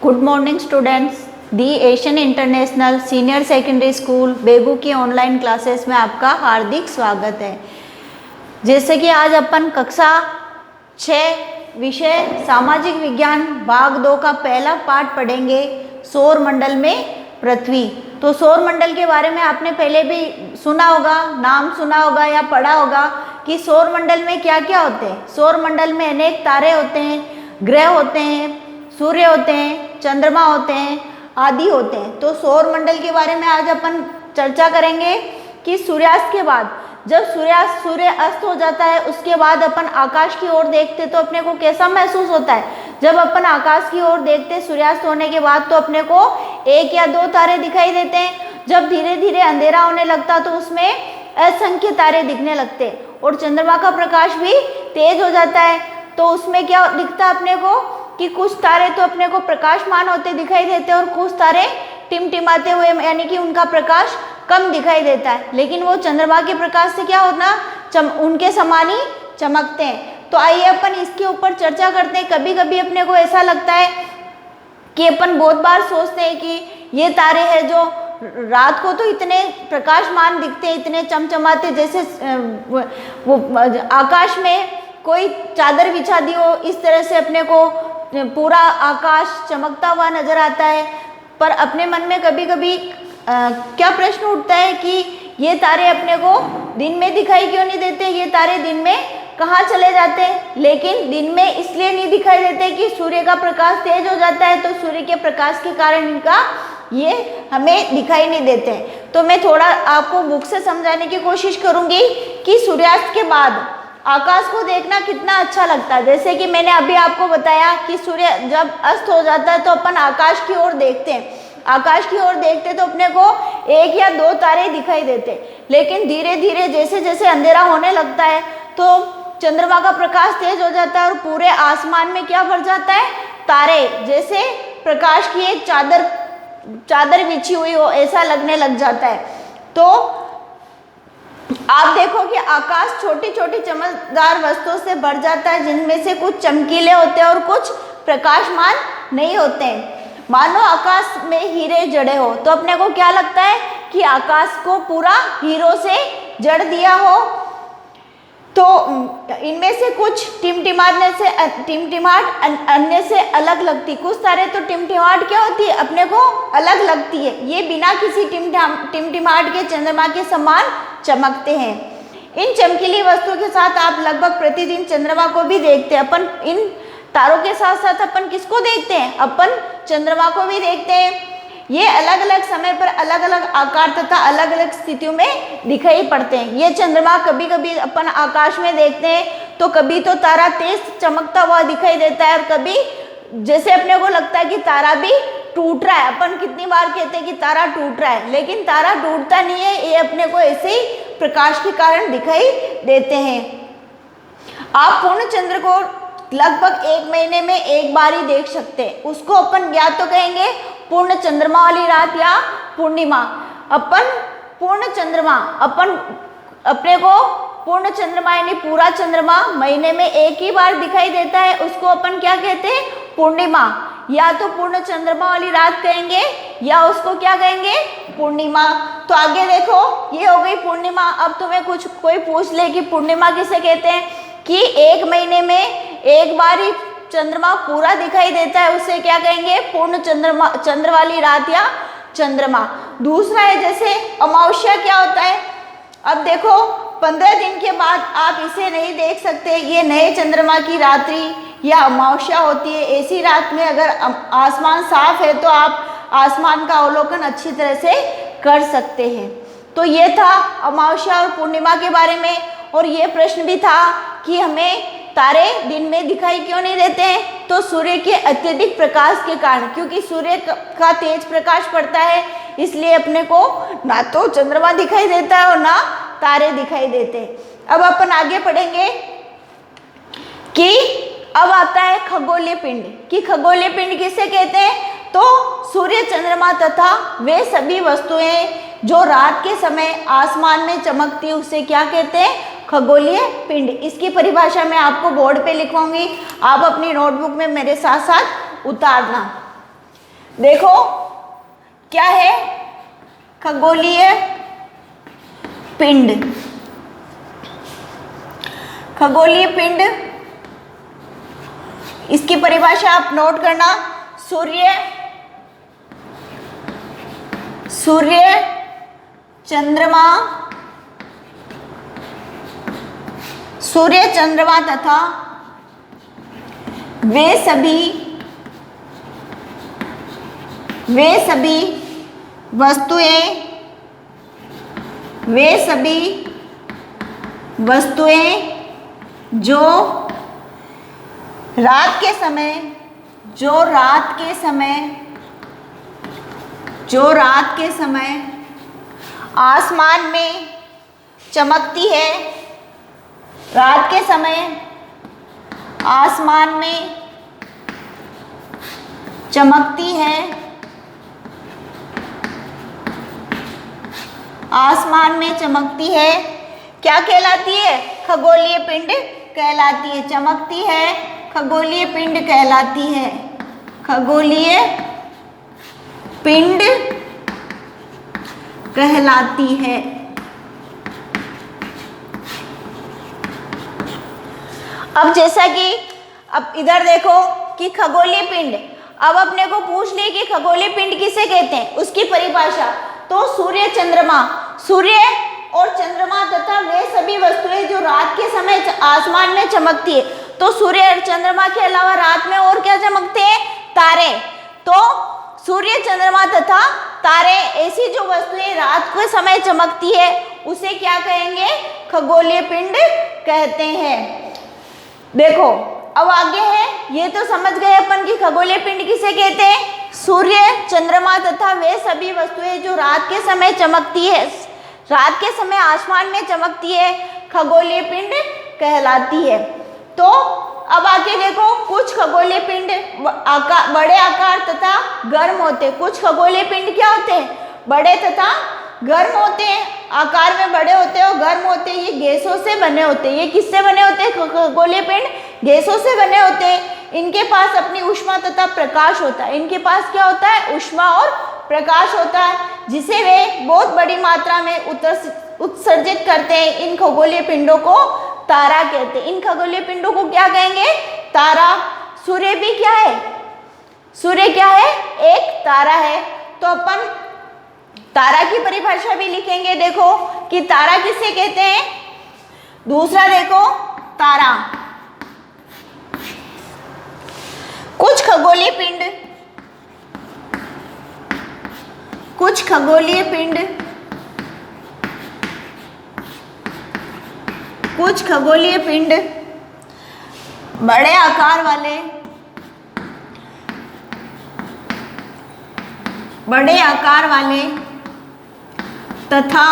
Good morning students. The Asian International Senior Secondary School Begu की online classes में आपका हार्दिक स्वागत है। जैसे कि आज अपन कक्षा 6 विषय सामाजिक विज्ञान भाग 2 का पहला पाठ पढ़ेंगे, सौर मंडल में पृथ्वी। तो सौर मंडल के बारे में आपने पहले भी सुना होगा, नाम सुना होगा या पढ़ा होगा कि सौर मंडल में क्या क्या होते हैं। सौर मंडल में अनेक तारे होते हैं, ग्रह होते हैं, सूर्य होते हैं, चंद्रमा होते हैं, आदि होते हैं। तो सौर मंडल के बारे में आज अपन चर्चा करेंगे कि सूर्यास्त के बाद, जब सूर्य अस्त हो जाता है उसके बाद अपन आकाश की ओर देखते तो अपने को कैसा महसूस होता है। जब अपन आकाश की ओर देखते सूर्यास्त होने के बाद तो अपने को एक या दो तारे दिखाई देते हैं। जब धीरे धीरे अंधेरा होने लगता तो उसमें असंख्य तारे दिखने लगते और चंद्रमा का प्रकाश भी तेज हो जाता है। तो उसमें क्या दिखता है अपने को कि कुछ तारे तो अपने को प्रकाशमान होते दिखाई देते हैं और कुछ तारे टिमटिमाते हुए, यानी कि उनका प्रकाश कम दिखाई देता है, लेकिन वो चंद्रमा के प्रकाश से क्या होना, उनके समान ही चमकते हैं। तो आइए अपन इसके ऊपर चर्चा करते हैं। कभी कभी अपने को ऐसा लगता है कि अपन बहुत बार सोचते हैं कि ये तारे हैं जो रात को तो इतने प्रकाशमान दिखते हैं, इतने चमचमाते, जैसे वो आकाश में कोई चादर बिछा दी हो, इस तरह से अपने को पूरा आकाश चमकता हुआ नजर आता है। पर अपने मन में कभी कभी क्या प्रश्न उठता है कि ये तारे अपने को दिन में दिखाई क्यों नहीं देते, ये तारे दिन में कहाँ चले जाते हैं। लेकिन दिन में इसलिए नहीं दिखाई देते कि सूर्य का प्रकाश तेज हो जाता है, तो सूर्य के प्रकाश के कारण इनका ये हमें दिखाई नहीं देते हैं। तो मैं थोड़ा आपको बुक से समझाने की कोशिश करूंगी कि सूर्यास्त के बाद आकाश को देखना कितना अच्छा लगता है। जैसे कि मैंने अभी आपको बताया कि सूर्य जब अस्त हो जाता है तो अपन आकाश की ओर देखते हैं। आकाश की ओर देखते तो अपने को एक या दो तारे दिखाई देते, लेकिन धीरे धीरे जैसे जैसे अंधेरा होने लगता है तो चंद्रमा का प्रकाश तेज हो जाता है और पूरे आसमान में क्या भर जाता है, तारे, जैसे प्रकाश की एक चादर बिछी हुई हो ऐसा लगने लग जाता है। तो आप देखो कि आकाश छोटी छोटी चमकदार वस्तुओं से भर जाता है, जिनमें से कुछ चमकीले होते हैं और कुछ प्रकाशमान नहीं होते हैं। मानो आकाश में हीरे जड़े हो, तो अपने को क्या लगता है कि आकाश को पूरा हीरो से जड़ दिया हो। तो इनमें से कुछ टिमटिमाहट अन्य से अलग लगती, कुछ तारे तो टिमटिमाहट क्या होती है, अपने को अलग लगती है, ये बिना किसी टिमटिमाहट के चंद्रमा के समान चमकते हैं। इन चमकीली वस्तुओं के साथ आप लगभग प्रतिदिन चंद्रमा को भी देखते हैं। अपन इन तारों के साथ साथ अपन किसको देखते हैं, अपन चंद्रमा को भी देखते हैं। ये अलग अलग समय पर अलग अलग आकार तथा अलग अलग स्थितियों में दिखाई पड़ते हैं। ये चंद्रमा कभी कभी अपन आकाश में देखते हैं तो कभी तो तारा तेज चमकता हुआ दिखाई देता है और कभी जैसे अपने को लगता है कि तारा भी टूट रहा है। अपन कितनी बार कहते हैं कि तारा टूट रहा है, लेकिन तारा टूटता नहीं है, ये अपने को ऐसे ही प्रकाश के कारण दिखाई देते हैं। आप पूर्ण चंद्र को लगभग 1 महीने में एक बार ही देख सकते हैं। उसको अपन या तो कहेंगे पूर्ण चंद्रमा वाली रात या पूर्णिमा। अपन पूर्ण चंद्रमा, अपन अपने को पूर्ण चंद्रमा यानी पूरा चंद्रमा महीने में एक ही बार दिखाई देता है, उसको अपन क्या कहते हैं, पूर्णिमा। या तो पूर्ण चंद्रमा वाली रात कहेंगे या उसको क्या कहेंगे, पूर्णिमा। तो आगे देखो, ये हो गई पूर्णिमा। अब तुम्हें कोई पूछ ले कि पूर्णिमा किसे कहते हैं, कि 1 महीने में एक बार ही चंद्रमा पूरा दिखाई देता है, उसे क्या कहेंगे, पूर्ण चंद्र वाली रात या चंद्रमा। दूसरा है जैसे अमावस्या, क्या होता है, अब देखो 15 दिन के बाद आप इसे नहीं देख सकते, ये नए चंद्रमा की रात्रि या अमावस्या होती है। ऐसी रात में अगर आसमान साफ है तो आप आसमान का अवलोकन अच्छी तरह से कर सकते हैं। तो ये था अमावस्या और पूर्णिमा के बारे में। और ये प्रश्न भी था कि हमें तारे दिन में दिखाई क्यों नहीं देते हैं, तो सूर्य के अत्यधिक प्रकाश के कारण, क्योंकि सूर्य का तेज प्रकाश पड़ता है, इसलिए अपने को ना तो चंद्रमा दिखाई देता है और ना तारे दिखाई देते हैं। अब अपन आगे पढ़ेंगे कि अब आता है खगोलीय पिंड, कि खगोलीय पिंड किसे कहते हैं, तो सूर्य, चंद्रमा तथा वे सभी वस्तुएं जो रात के समय आसमान में चमकती, उसे क्या कहते हैं, खगोलीय पिंड। इसकी परिभाषा मैं आपको बोर्ड पे लिखवाऊंगी, आप अपनी नोटबुक में मेरे साथ साथ उतारना। देखो क्या है, खगोलीय पिंड। खगोलीय पिंड, इसकी परिभाषा आप नोट करना। सूर्य, चंद्रमा, सूर्य चंद्रमा तथा वे सभी वस्तुएं जो रात के समय आसमान में चमकती है, रात के समय आसमान में चमकती है, आसमान में चमकती है, क्या कहलाती है? खगोलीय पिंड कहलाती है। चमकती है, खगोलीय पिंड कहलाती है। खगोलीय पिंड कहलाती है। अब जैसा कि अब इधर देखो कि खगोलीय पिंड, अब अपने को पूछ लिए कि खगोलीय पिंड किसे कहते हैं, उसकी परिभाषा। तो सूर्य और चंद्रमा तथा वे सभी वस्तुएं जो रात के समय आसमान में चमकती है। तो सूर्य और चंद्रमा के अलावा रात में और क्या चमकते हैं? तारे। तो सूर्य, चंद्रमा तथा तारे, ऐसी जो वस्तुएं रात के समय चमकती है उसे क्या कहेंगे? खगोलीय पिंड कहते हैं। देखो अब आगे है, ये तो समझ गए अपन कि खगोलीय पिंड किसे कहते हैं। सूर्य, चंद्रमा तथा वे सभी वस्तुएं जो रात के समय चमकती है, रात के समय आसमान में चमकती है, खगोलीय पिंड कहलाती है। तो अब आके देखो, कुछ खगोलीय पिंड बड़े आकार तथा गर्म होते हैं। कुछ खगोलीय पिंड क्या होते हैं? बड़े तथा गर्म होते हैं, आकार में बड़े होते हैं और गर्म होते हैं। ये गैसों से बने होते हैं। ये किससे बने होते हैं? खगोलीय पिंड गैसों से बने होते हैं। इनके पास अपनी ऊष्मा तथा प्रकाश होता है। इनके पास क्या होता है? ऊष्मा और प्रकाश होता है, जिसे वे बहुत बड़ी मात्रा में उत्सर्जित करते हैं। इन खगोलीय पिंडों को तारा कहते हैं। इन खगोलीय पिंडों को क्या कहेंगे? तारा। सूर्य भी क्या है? सूर्य क्या है? एक तारा है। तो अपन तारा की परिभाषा भी लिखेंगे। देखो कि तारा किसे कहते हैं। दूसरा देखो, तारा। कुछ खगोलीय पिंड बड़े आकार वाले तथा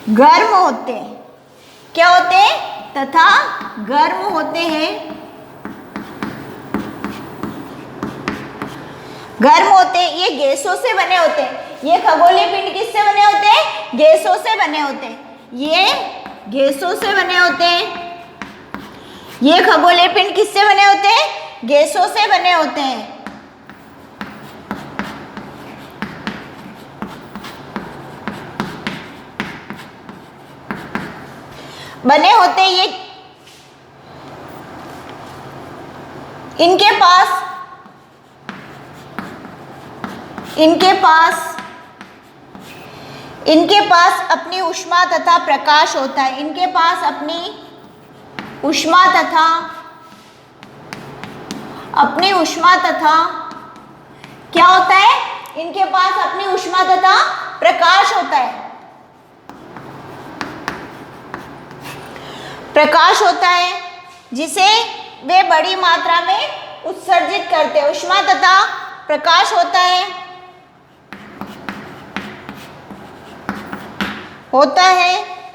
गर्म होते हैं। क्या होते हैं? तथा गर्म होते हैं। गर्म होते हैं, ये गैसों से बने होते हैं। ये खगोलीय पिंड किससे बने होते हैं? गैसों से बने होते हैं। ये गैसों से बने होते हैं। ये खगोलीय पिंड किससे बने होते हैं? गैसों से बने होते हैं। बने होते ये, इनके पास अपनी ऊष्मा तथा प्रकाश होता है। इनके पास अपनी ऊष्मा तथा क्या होता है? इनके पास अपनी ऊष्मा तथा प्रकाश होता है। प्रकाश होता है जिसे वे बड़ी मात्रा में उत्सर्जित करते हैं। ऊष्मा तथा प्रकाश होता है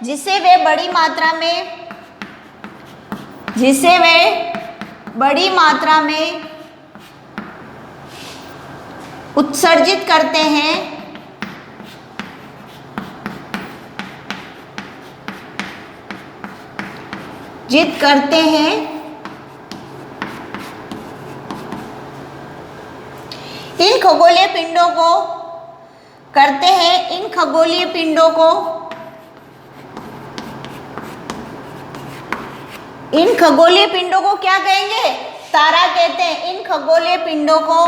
जिसे वे बड़ी मात्रा में उत्सर्जित करते हैं। इन खगोलीय पिंडों को करते हैं, इन खगोलीय पिंडों को, इन खगोलीय पिंडों को क्या कहेंगे? तारा कहते हैं। इन खगोलीय पिंडों को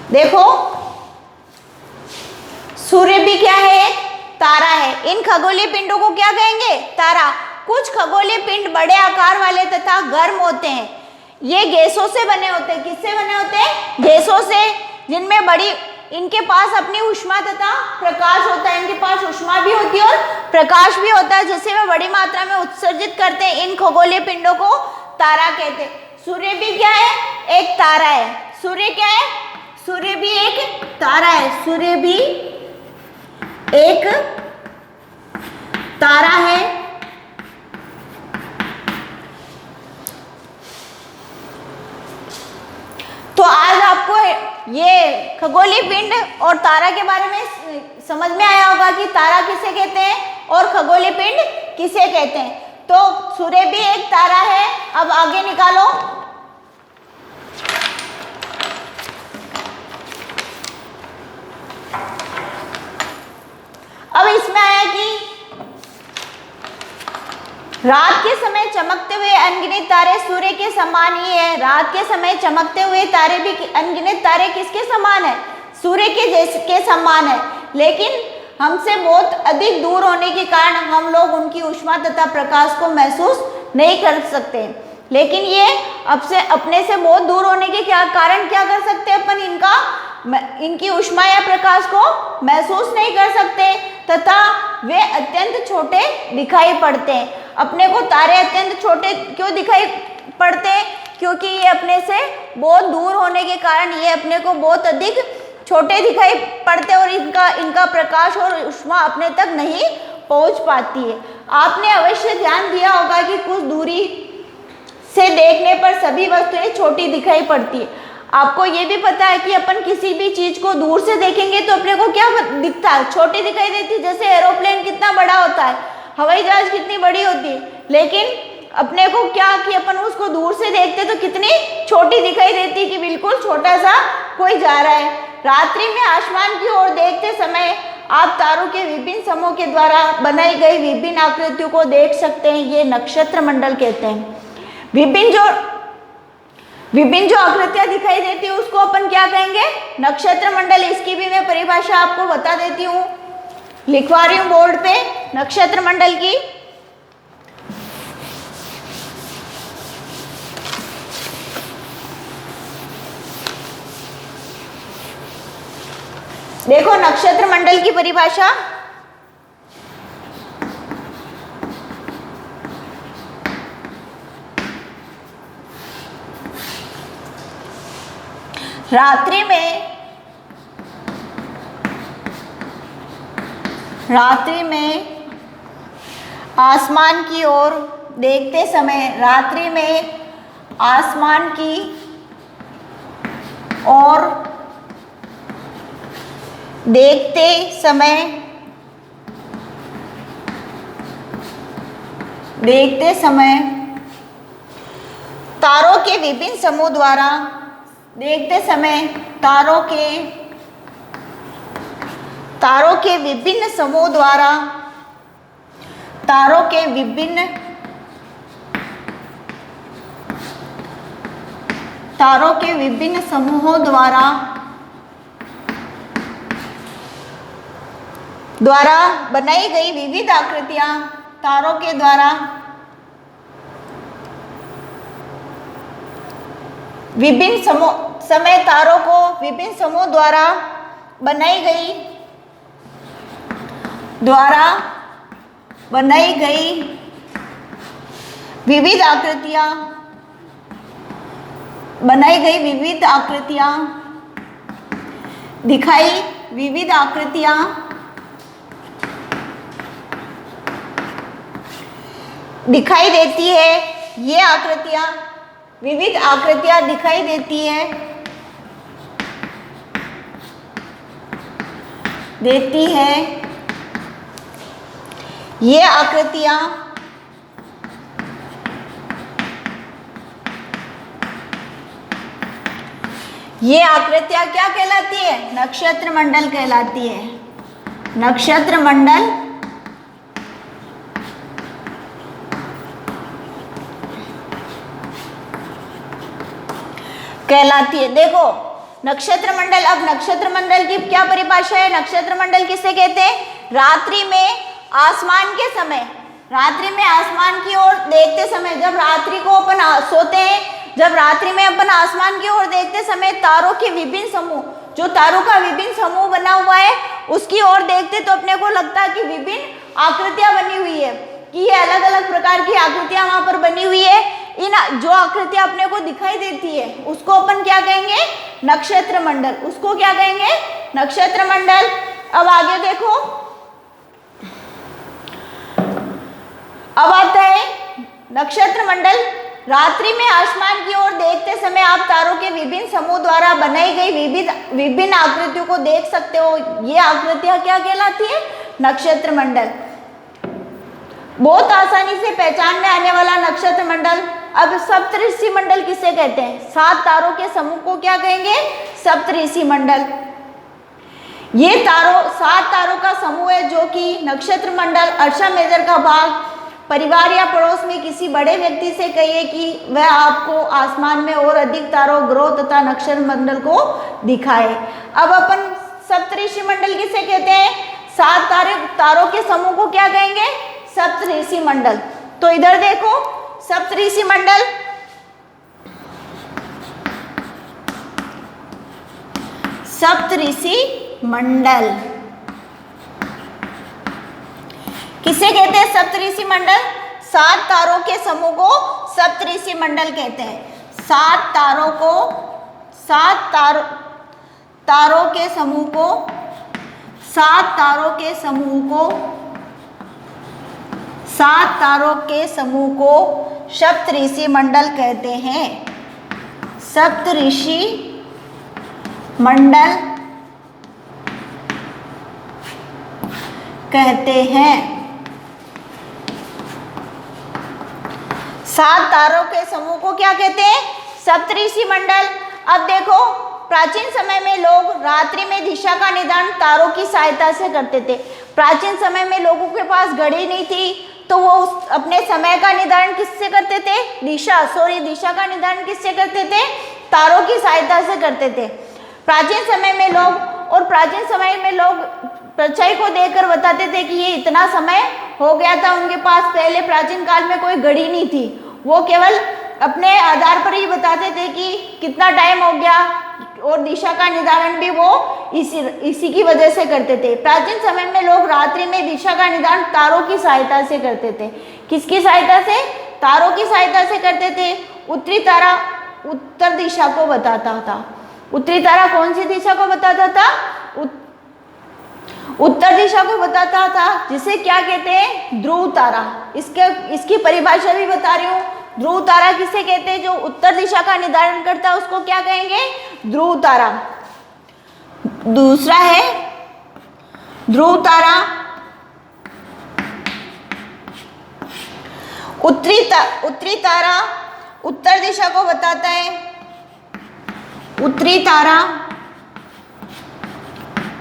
देखो, सूर्य भी क्या है? एक तारा है। इन खगोलीय पिंडों को क्या कहेंगे? तारा। कुछ खगोलीय पिंड बड़े आकार वाले तथा गर्म होते हैं। ये गैसों से बने होते हैं। किससे बने होते हैं? गैसों से, जिनमें बड़ी, इनके पास अपनी ऊष्मा तथा प्रकाश होता है। इनके पास ऊष्मा भी होती है और प्रकाश भी होता है, जिसे वे बड़ी मात्रा में उत्सर्जित करते हैं। इन खगोलीय पिंडों को तारा कहते हैं। सूर्य भी क्या है? एक तारा है। सूर्य क्या है? सूर्य भी एक तारा है। सूर्य भी एक तारा है। तो आज आपको ये खगोलीय पिंड और तारा के बारे में समझ में आया होगा कि तारा किसे कहते हैं और खगोलीय पिंड किसे कहते हैं। तो सूर्य भी एक तारा है। अब आगे निकालो। अब इसमें आया कि रात के समय चमकते हुए अनगिनत तारे सूर्य के समान ही है। रात के समय चमकते हुए तारे भी, अनगिनत तारे किसके समान है? सूर्य के जैसे के समान है, लेकिन हमसे बहुत अधिक दूर होने के कारण हम लोग उनकी ऊष्मा तथा प्रकाश को महसूस नहीं कर सकते। लेकिन ये अब से अपने से बहुत दूर होने के कारण क्या कर सकते हैं? अपन इनकी ऊष्मा या प्रकाश को महसूस नहीं कर सकते तथा वे अत्यंत छोटे दिखाई पड़ते हैं। अपने को तारे अत्यंत छोटे क्यों दिखाई पड़ते हैं? क्योंकि ये अपने से बहुत दूर होने के कारण ये अपने को बहुत अधिक छोटे दिखाई पड़ते हैं और इनका प्रकाश और ऊष्मा अपने तक नहीं पहुंच पाती है। आपने अवश्य ध्यान दिया होगा कि कुछ दूरी से देखने पर सभी वस्तुएं छोटी दिखाई पड़ती है। आपको ये भी पता है कि अपन किसी भी चीज को दूर से देखेंगे तो अपने को क्या दिखता है? छोटी दिखाई देती है। जैसे एरोप्लेन कितना बड़ा होता है, हवाई जहाज कितनी बड़ी होती है, लेकिन अपने को क्या कि अपन उसको दूर से देखते तो कितनी छोटी दिखाई देती है कि बिल्कुल छोटा सा कोई जा रहा है। रात्रि में आसमान की ओर देखते समय आप तारों के विभिन्न समूह के द्वारा बनाई गई विभिन्न आकृतियों को देख सकते हैं। ये नक्षत्र मंडल कहते हैं। विभिन्न जो आकृतियां दिखाई देती है उसको अपन क्या कहेंगे? नक्षत्र मंडल। इसकी भी मैं परिभाषा आपको बता देती हूँ, लिखवा रही हूँ बोर्ड पे नक्षत्र मंडल की। देखो नक्षत्र मंडल की परिभाषा, रात्रि में आसमान की ओर देखते समय, रात्रि में आसमान की ओर देखते समय तारों के विभिन्न समूह द्वारा देखते समय तारों के विभिन्न समूह द्वारा तारों के विभिन्न समूहों द्वारा बनाई गई विविध आकृतियां, तारों के द्वारा विभिन्न समय तारों को विभिन्न समूह द्वारा बनाई गई विविध आकृतियां दिखाई देती है। ये आकृतियां, विविध आकृतियां दिखाई देती है। देती है। ये आकृतियां क्या कहलाती है? नक्षत्र मंडल कहलाती है। नक्षत्र मंडल कहलाती है। देखो नक्षत्र मंडल, अब नक्षत्र मंडल की क्या परिभाषा है? नक्षत्र मंडल किसे कहते हैं? रात्रि में आसमान के समय, रात्रि में आसमान की ओर देखते समय, जब रात्रि को अपन सोते हैं, जब रात्रि में अपन आसमान की ओर देखते समय तारों के विभिन्न समूह, जो तारों का विभिन्न समूह बना हुआ है उसकी ओर देखते तो अपने को लगता है कि विभिन्न आकृतियां बनी हुई है, कि ये अलग अलग प्रकार की आकृतियां वहां पर बनी हुई है। इन जो आकृतियां अपने को दिखाई देती है उसको अपन क्या कहेंगे? नक्षत्र मंडल। उसको क्या कहेंगे? नक्षत्र मंडल। अब आगे देखो, अब आता है नक्षत्र मंडल। रात्रि में आसमान की ओर देखते समय आप तारों के विभिन्न समूह द्वारा बनाई गई विभिन्न आकृतियों को देख सकते हो। ये आकृतियां क्या कहलाती है? नक्षत्र मंडल। बहुत आसानी से पहचान में आने वाला नक्षत्र मंडल। अब सप्तऋषि मंडल किसे कहते हैं? 7 तारों के समूह को क्या कहेंगे? सप्तऋषि मंडल। ये 7 तारों का समूह है जो कि नक्षत्र मंडल अर्शा मेजर का भाग, परिवार या पड़ोस में किसी बड़े व्यक्ति से कहिए कि वह आपको आसमान में और अधिक तारों, ग्रहों तथा नक्षत्र मंडल को दिखाए। अब अपन सप्तऋषि मंडल किसे कहते हैं? 7 तारों के समूह को क्या कहेंगे? सप्तऋषि मंडल। तो इधर देखो सप्तऋषि मंडल, सप्तऋषि मंडल किसे कहते हैं? सप्तऋषि मंडल। 7 तारों के समूह को सप्तऋषि मंडल कहते हैं। 7 तारों के समूह को 7 तारों के समूह को सप्तऋषि मंडल कहते हैं। सप्तऋषि मंडल कहते हैं। 7 तारों के समूह को क्या कहते हैं? सप्तऋषि मंडल। अब देखो प्राचीन समय में लोग रात्रि में दिशा का निदान तारों की सहायता से करते थे। प्राचीन समय में लोगों के पास घड़ी नहीं थी तो वो अपने समय का निर्धारण किससे करते थे? दिशा का निर्धारण किससे करते थे? तारों की सहायता से करते थे। प्राचीन समय में लोग परछाई को देखकर बताते थे कि ये इतना समय हो गया था। उनके पास पहले प्राचीन काल में कोई घड़ी नहीं थी, वो केवल अपने आधार पर ही बताते थे कि कितना टाइम हो गया, और दिशा का निर्धारण भी वो इसी की वजह से करते थे। प्राचीन समय में लोग रात्रि में दिशा का निर्धारण तारों की सहायता से करते थे। किसकी सहायता से? तारों की सहायता से करते थे। उत्तरी तारा उत्तर दिशा को बताता था। उत्तरी तारा कौन सी दिशा को बताता था? उत्तर दिशा को बताता था, जिसे क्या कहते हैं? ध्रुव तारा। इसकी परिभाषा भी बता रही हूँ। ध्रुव तारा किसे कहते हैं? जो उत्तर दिशा का निर्धारण करता है उसको क्या कहेंगे? ध्रुव तारा। दूसरा है ध्रुव तारा। उत्तरी तारा उत्तर दिशा को बताता है। उत्तरी तारा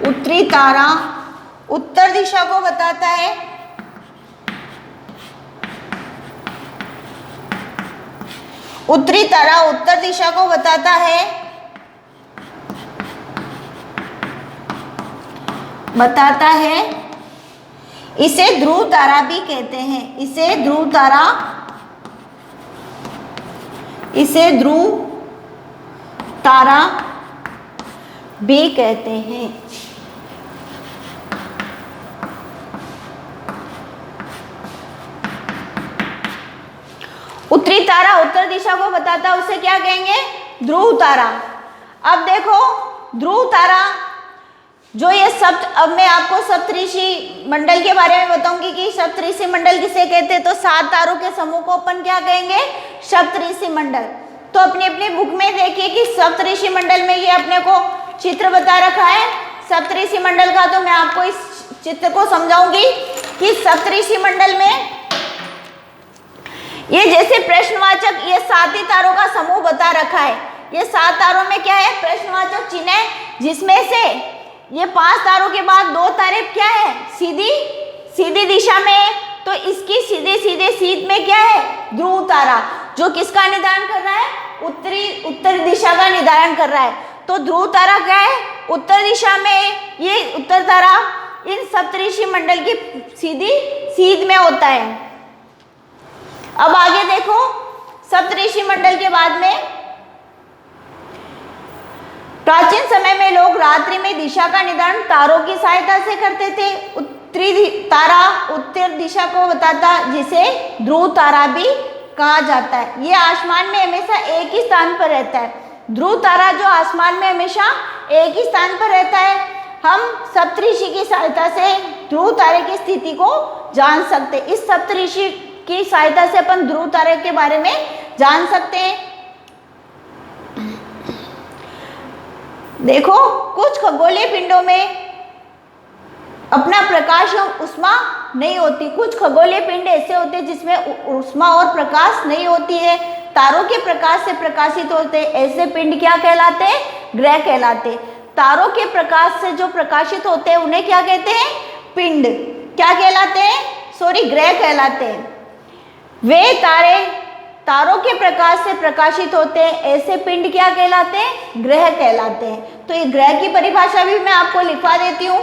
उत्तर दिशा को बताता है। उत्तरी तारा उत्तर दिशा को बताता है। इसे ध्रुव तारा भी कहते हैं। इसे ध्रुव तारा भी कहते हैं। उत्तरी तारा उत्तर दिशा को बताता है, उसे क्या कहेंगे? ध्रुव तारा। अब देखो ध्रुव तारा जो ये अब मैं आपको सप्तऋषि मंडल के बारे में बताऊंगी कि सप्तऋषि मंडल किसे कहते हैं। तो 7 तारों के समूह को अपन क्या कहेंगे? सप्तऋषि मंडल। तो अपनी अपनी बुक में देखिए कि सप्तऋषि मंडल में ये अपने को चित्र बता रखा है। सप्तऋषि मंडल का, तो मैं आपको इस चित्र को समझाऊंगी कि सप्तऋषि मंडल में ये जैसे प्रश्नवाचक, ये 7 ही तारों का समूह बता रखा है। ये 7 तारों में क्या है, प्रश्नवाचक चिन्ह है, जिसमें से ये 5 तारों के बाद 2 तारे क्या है, सीधी दिशा में है। तो इसकी सीधे सीध में क्या है, ध्रुव तारा, जो किसका निर्धारण कर रहा है, उत्तरी दिशा का निर्धारण कर रहा है। तो ध्रुव तारा क्या है, उत्तर दिशा में। ये उत्तर तारा इन सप्तऋषि मंडल की सीध में होता है। अब आगे देखो, सप्तऋषि मंडल के बाद में प्राचीन समय में लोग रात्रि में दिशा का निर्धारण तारों की सहायता से करते थे। उत्तरी तारा उत्तर दिशा को बताता, जिसे ध्रुव तारा भी कहा जाता है। ये आसमान में हमेशा एक ही स्थान पर रहता है। ध्रुव तारा जो आसमान में हमेशा एक ही स्थान पर रहता है। हम सप्तऋषि की सहायता से ध्रुव तारे की स्थिति को जान सकते हैं। इस सप्तऋषि की सहायता से अपन ध्रुव तारे के बारे में जान सकते हैं। देखो, कुछ खगोलीय पिंडों में अपना प्रकाश और उष्मा नहीं होती। कुछ खगोलीय पिंड ऐसे होते हैं जिसमें उष्मा और प्रकाश नहीं होती है, तारों के प्रकाश से प्रकाशित होते हैं। ऐसे पिंड क्या कहलाते हैं, ग्रह कहलाते हैं। तारों के प्रकाश से जो प्रकाशित होते हैं उन्हें क्या कहते हैं, पिंड। क्या कहलाते हैं, ग्रह कहलाते हैं। वे तारों के प्रकाश से प्रकाशित होते हैं, ऐसे पिंड क्या कहलाते हैं, ग्रह कहलाते हैं। तो ये ग्रह की परिभाषा भी मैं आपको लिखवा देती हूँ।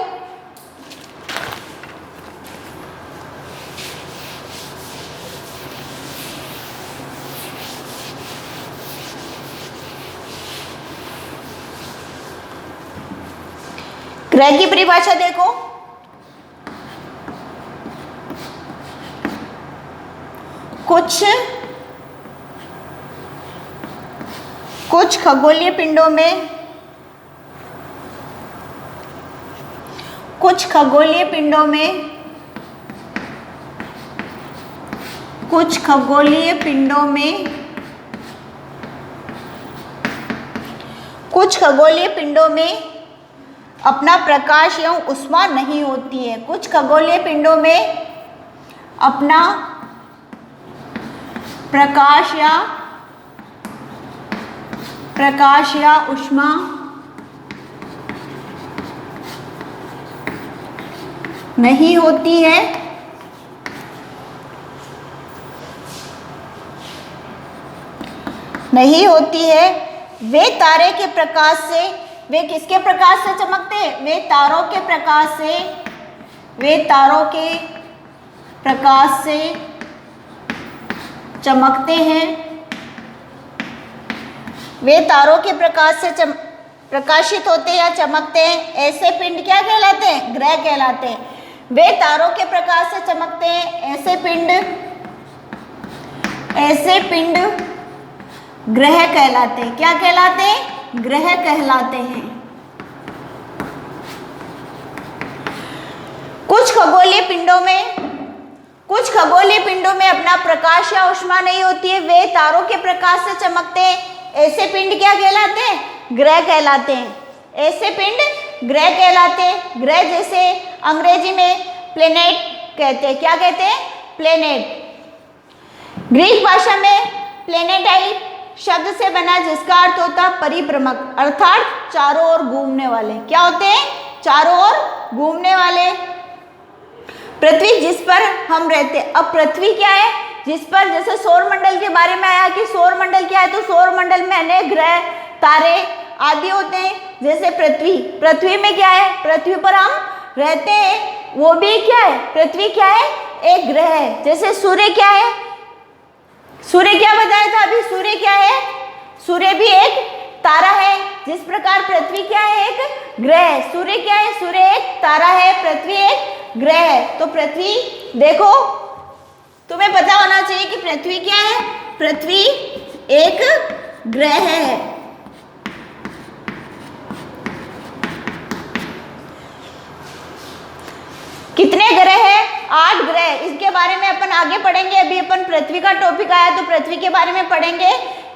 ग्रह की परिभाषा देखो, कुछ खगोलीय पिंडों में कुछ खगोलीय पिंडों में अपना प्रकाश एवं उष्मा नहीं होती है। कुछ खगोलीय पिंडों में अपना प्रकाश या उष्मा नहीं होती है। वे तारे के प्रकाश से, वे किसके प्रकाश से चमकते हैं, वे तारों के प्रकाश से चमकते हैं। वे तारों के प्रकाश से प्रकाशित होते या चमकते हैं। ऐसे पिंड क्या कहलाते हैं, ग्रह कहलाते हैं। वे तारों के प्रकाश से चमकते हैं, ऐसे पिंड ग्रह कहलाते हैं। क्या कहलाते हैं, ग्रह कहलाते हैं। कुछ खगोलीय पिंडों में अपना प्रकाश या ऊष्मा नहीं होती है, वे तारों के प्रकाश से चमकते हैं। ऐसे पिंड क्या कहलाते हैं, ग्रह कहलाते हैं। ऐसे पिंड ग्रह कहलाते हैं। ग्रह जैसे अंग्रेजी में प्लेनेट कहते हैं। क्या कहते हैं, प्लेनेट। ग्रीक भाषा में प्लेनेटाइट शब्द से बना, जिसका अर्थ होता है परिभ्रमक, अर्थात चारों ओर घूमने वाले। क्या होते हैं, चारों ओर घूमने वाले। पृथ्वी जिस पर हम रहते हैं। अब पृथ्वी क्या है, जिस पर, जैसे सौर मंडल के बारे में आया कि सौर मंडल क्या है, तो सौर मंडल में अनेक ग्रह तारे आदि होते हैं। जैसे पृथ्वी में क्या है, पृथ्वी पर हम रहते हैं, वो भी क्या है, पृथ्वी क्या है, एक ग्रह है। जैसे सूर्य क्या है, सूर्य क्या बताया था अभी, सूर्य क्या है, सूर्य भी एक तारा है। जिस प्रकार पृथ्वी क्या है, एक ग्रह है। सूर्य क्या है, सूर्य एक तारा है, पृथ्वी एक ग्रह है। तो पृथ्वी देखो, तुम्हें पता होना चाहिए कि पृथ्वी क्या है, पृथ्वी एक ग्रह है। कितने ग्रह है, 8 ग्रह। इसके बारे में अपन आगे पढ़ेंगे। अभी अपन पृथ्वी का टॉपिक आया तो पृथ्वी के बारे में पढ़ेंगे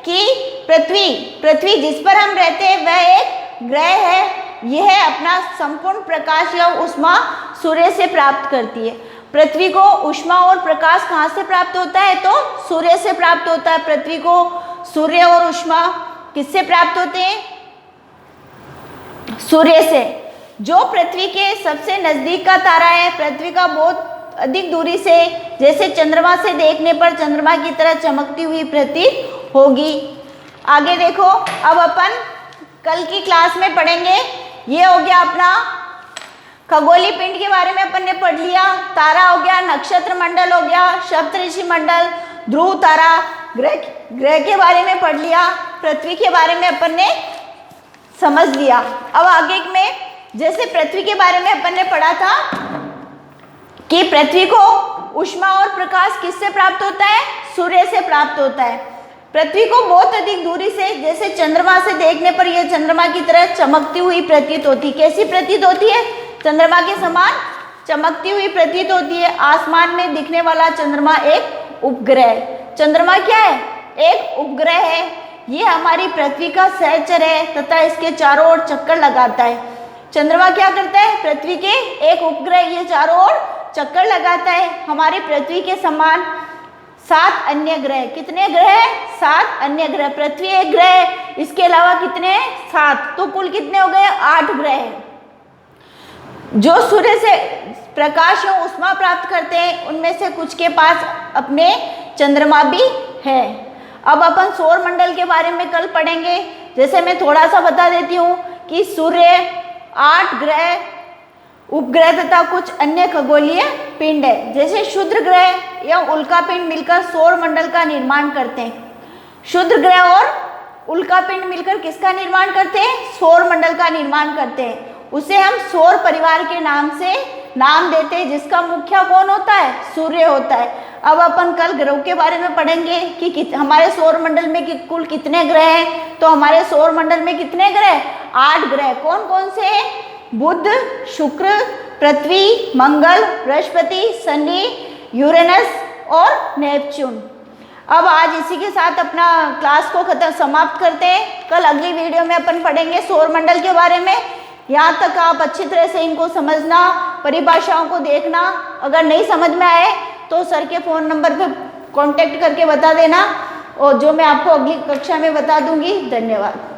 कि पृथ्वी जिस पर हम रहते हैं वह एक ग्रह है। यह अपना संपूर्ण प्रकाश या ऊष्मा सूर्य से प्राप्त करती है। पृथ्वी को ऊष्मा और प्रकाश कहाँ से प्राप्त होता है? तो सूर्य से प्राप्त होता है। पृथ्वी को सूर्य और ऊष्मा किससे प्राप्त होते हैं? सूर्य से। जो पृथ्वी के सबसे नजदीक का तारा है, पृथ्वी का बहुत अधिक दूरी से, जैसे चंद्रमा से देखने पर चंद्रमा की तरह चमकती हुई प्रतीत होगी। आगे देखो, अब अपन कल की क्लास में पढ़ेंगे। ये हो गया अपना खगोलीय पिंड के बारे में अपन ने पढ़ लिया, तारा हो गया, नक्षत्र मंडल हो गया, सप्तऋषि मंडल, ध्रुव तारा, ग्रह के बारे में पढ़ लिया, पृथ्वी के बारे में अपन ने समझ लिया। अब आगे में जैसे पृथ्वी के बारे में अपन ने पढ़ा था कि पृथ्वी को ऊष्मा और प्रकाश किससे प्राप्त होता है? सूर्य से प्राप्त होता है। पृथ्वी को बहुत अधिक दूरी से, जैसे चंद्रमा से देखने पर यह चंद्रमा की तरह चमकती हुई प्रतीत होती। कैसी प्रतीत होती है? चंद्रमा के समान चमकती हुई प्रतीत होती है। आसमान में दिखने वाला चंद्रमा एक उपग्रह। चंद्रमा क्या है? एक उपग्रह है। ये हमारी पृथ्वी का सहचर है तथा इसके चारों ओर चक्कर लगाता है। चंद्रमा क्या करता है? पृथ्वी के एक उपग्रह, ये चारों ओर चक्कर लगाता है। हमारी पृथ्वी के समान 7 अन्य ग्रह, कितने ग्रह? 7 अन्य ग्रह। पृथ्वी एक ग्रह है, इसके अलावा कितने? 7। तो कुल कितने हो गए? 8 ग्रह हैं जो सूर्य से प्रकाश और ऊष्मा प्राप्त करते हैं। उनमें से कुछ के पास अपने चंद्रमा भी है। अब अपन सौर मंडल के बारे में कल पढ़ेंगे। जैसे मैं थोड़ा सा बता देती हूँ कि सूर्य, 8 ग्रह, उपग्रह तथा कुछ अन्य खगोलीय पिंड है। जैसे क्षुद्र ग्रह या उल्का पिंड मिलकर सौर मंडल का निर्माण करते हैं। क्षुद्र ग्रह और उल्का पिंड मिलकर किसका निर्माण करते हैं? सौर मंडल का निर्माण करते हैं। उसे हम सौर परिवार के नाम से नाम देते हैं, जिसका मुखिया कौन होता है? सूर्य होता है। अब अपन कल ग्रहों के बारे में पढ़ेंगे कि हमारे सौर मंडल में कुल कितने ग्रह हैं। तो हमारे सौर मंडल में कितने ग्रह? 8 ग्रह। कौन कौन से हैं? बुध, शुक्र, पृथ्वी, मंगल, बृहस्पति, शनि, यूरेनस और नेपच्यून। अब आज इसी के साथ अपना क्लास को समाप्त करते हैं। कल अगली वीडियो में अपन पढ़ेंगे सौर मंडल के बारे में। यहाँ तक आप अच्छी तरह से इनको समझना, परिभाषाओं को देखना। अगर नहीं समझ में आए तो सर के फ़ोन नंबर पर कांटेक्ट करके बता देना, और जो मैं आपको अगली कक्षा में बता दूंगी। धन्यवाद।